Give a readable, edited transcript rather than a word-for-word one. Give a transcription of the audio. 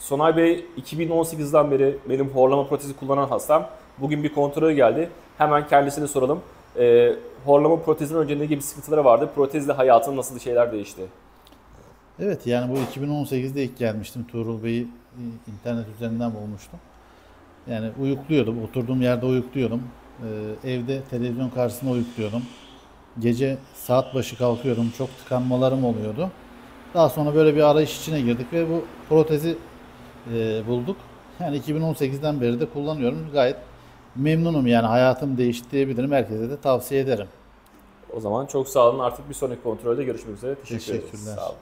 Sonay Bey 2018'den beri benim horlama protezi kullanan hastam. Bugün bir kontrole geldi. Hemen kendisine soralım. Horlama protezinin önce ne gibi sıkıntıları vardı? Protezle hayatında nasıl şeyler değişti? Evet, yani bu 2018'de ilk gelmiştim. Tuğrul Bey'i internet üzerinden bulmuştum. Yani uyukluyordum. Oturduğum yerde uyukluyordum. Evde televizyon karşısında uyukluyordum. Gece saat başı kalkıyordum. Çok tıkanmalarım oluyordu. Daha sonra böyle bir arayış içine girdik ve bu protezi bulduk. Yani 2018'den beri de kullanıyorum. Gayet memnunum, yani hayatım değişti diyebilirim. Herkese de tavsiye ederim. O zaman çok sağ olun. Artık bir sonraki kontrolde görüşmek üzere. Teşekkür ederiz. Teşekkürler. Sağ olun.